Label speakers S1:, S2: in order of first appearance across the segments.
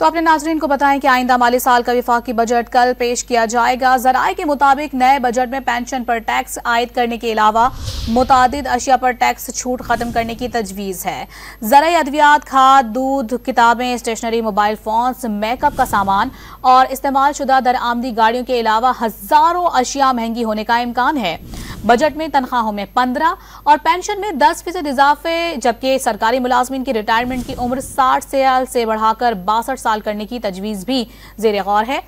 S1: تو اپنے ناظرین کو بتائیں کہ آئندہ مالی سال کا وفاقی بجٹ کل پیش کیا جائے گا۔ ذرائع کے مطابق نئے بجٹ میں پینشن پر ٹیکس عائد کرنے کے علاوہ متعدد اشیاء پر ٹیکس چھوٹ ختم کرنے کی تجویز ہے۔ زرعی ادویات، کھاد، دودھ، کتابیں، stationery, mobile phones, make up کا سامان اور استعمال شدہ درآمدی گاڑیوں کے علاوہ ہزاروں اشیاء مہنگی ہونے کا امکان ہے۔ بجٹ میں تنخواہوں میں 15 اور پینشن میں 10% اضافے، جبکہ سرکاری ملازمین کی ریٹائرمنٹ کی عمر 60 سال سے بڑھا کر 62 سال کرنے کی تجویز بھی زیر غور ہے۔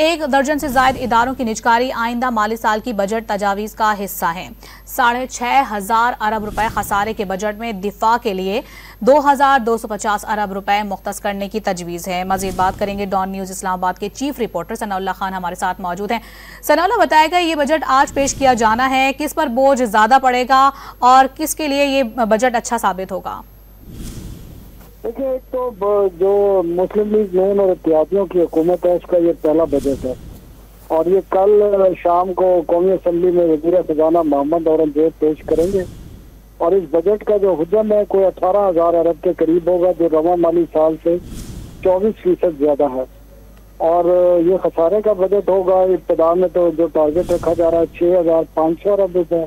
S1: 1 درجن سے زائد اداروں کی نجکاری آئندہ مالی سال کی بجٹ تجاویز کا حصہ ہے۔ 6,500 ارب روپے خسارے کے بجٹ میں دفاع کے لیے 2,250 ارب روپے مختص کرنے کی تجویز ہے۔ مزید بات کریں گے ڈان نیوز اسلام آباد کے چیف رپورٹر ثناء اللہ خان ہمارے ساتھ موجود ہیں۔ ثناء اللہ، بتائے گا یہ بجٹ آج پیش کیا جانا ہے، کس پر بوجھ زیادہ پڑے گا اور کس کے لیے یہ بجٹ اچھا ثابت ہوگا؟
S2: دیکھیں، ایک تو جو مسلم لیگ نون اور اتحادیوں کی حکومت ہے، اس کا یہ پہلا بجٹ ہے اور یہ کل شام کو قومی اسمبلی میں وزیر خزانہ محمد اورنگزیب پیش کریں گے اور اس بجٹ کا جو حجم ہے کوئی 18,000 ارب کے قریب ہوگا، جو رواں مالی سال سے 24% زیادہ ہے اور یہ خسارے کا بجٹ ہوگا۔ ابتدا میں تو جو ٹارگٹ رکھا جا رہا ہے 6,500 ارب روپے،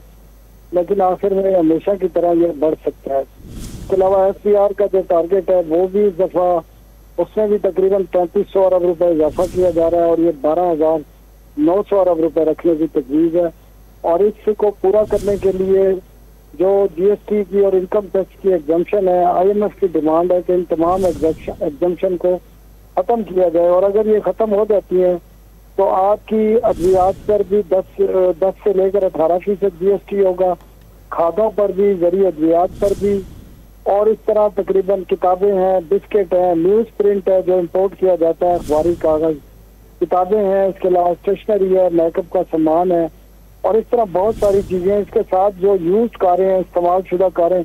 S2: لیکن آخر میں ہمیشہ کی طرح یہ بڑھ سکتا ہے۔ اس کے علاوہ ایس پی آر کا جو ٹارگٹ ہے وہ بھی اس دفعہ اس میں بھی تقریباً 3500 ارب روپے اضافہ کیا جا رہا ہے اور یہ 12,900 ارب روپے رکھنے کی تجویز ہے اور اس کو پورا کرنے کے لیے جو جی ایس ٹی کی اور انکم ٹیکس کی ایگزمپشن ہے، آئی ایم ایف کی ڈیمانڈ ہے کہ ان تمام ایگزمپشن کو ختم کیا جائے اور اگر یہ ختم ہو جاتی ہیں تو آپ کی ادویات پر بھی 10 سے لے کر 18% جی ایس ٹی ہوگا، کھادوں پر بھی، زرعی ادویات پر بھی، اور اس طرح تقریباً کتابیں ہیں، بسکٹ ہیں، نیوز پرنٹ ہے جو امپورٹ کیا جاتا ہے، اخباری کاغذ، کتابیں ہیں، اس کے علاوہ اسٹیشنری ہے، میک اپ کا سامان ہے اور اس طرح بہت ساری چیزیں۔ اس کے ساتھ جو یوز کاریں ہیں، استعمال شدہ کاریں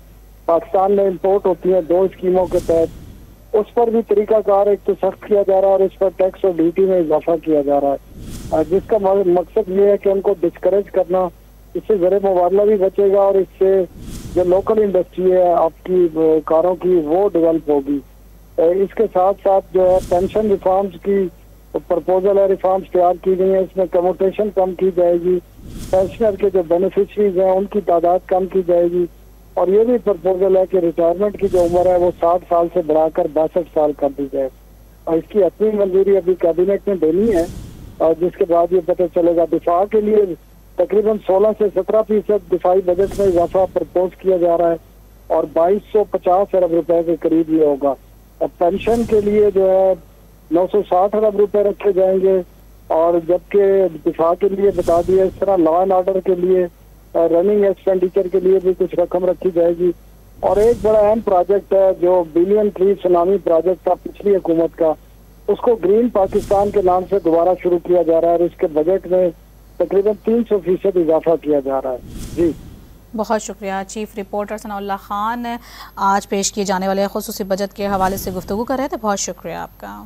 S2: پاکستان میں امپورٹ ہوتی ہیں 2 اسکیموں کے تحت، اس پر بھی طریقہ کار ایک تو سخت کیا جا رہا ہے اور اس پر ٹیکس اور ڈیوٹی میں اضافہ کیا جا رہا ہے، جس کا مقصد یہ ہے کہ ان کو ڈسکریج کرنا۔ اس سے زر مبادلہ بھی بچے گا اور اس سے جو لوکل انڈسٹری ہے آپ کی کاروں کی وہ ڈیولپ ہوگی۔ اس کے ساتھ ساتھ جو ہے پینشن ریفارمز کی پرپوزل ہے، ریفارمز تیار کی گئی ہیں، اس میں کمیوٹیشن کم کی جائے گی، پینشنر کے جو بینیفیشریز ہیں ان کی تعداد کم کی جائے گی اور یہ بھی پرپوزل ہے کہ ریٹائرمنٹ کی جو عمر ہے وہ 60 سال سے بڑھا کر 62 سال کر دی جائے اور اس کی حتمی منظوری ابھی کابینٹ میں دینی ہے اور جس کے بعد یہ پتہ چلے گا۔ دفاع کے لیے تقریباً 16 سے 17% دفاعی بجٹ میں اضافہ پرپوز کیا جا رہا ہے اور 2,250 ارب روپے کے قریب یہ ہوگا اور پینشن کے لیے جو ہے 960 ارب روپے رکھے جائیں گے اور جبکہ دفاع کے لیے بتا دیا، اس طرح لا اینڈ آرڈر کے لیے رننگ ایکسپینڈیچر کے لیے بھی کچھ رقم رکھی جائے گی اور ایک بڑا اہم پروجیکٹ ہے جو بلین ٹری سونامی پروجیکٹ تھا پچھلی حکومت کا، اس کو گرین پاکستان کے نام سے دوبارہ شروع کیا جا رہا ہے اور اس کے بجٹ میں تقریباً 300% اضافہ کیا جا رہا ہے۔ جی
S1: بہت شکریہ چیف رپورٹر ثناء اللہ خان، آج پیش کیے جانے والے خصوصی بجٹ کے حوالے سے گفتگو کر رہے تھے۔ بہت شکریہ آپ کا۔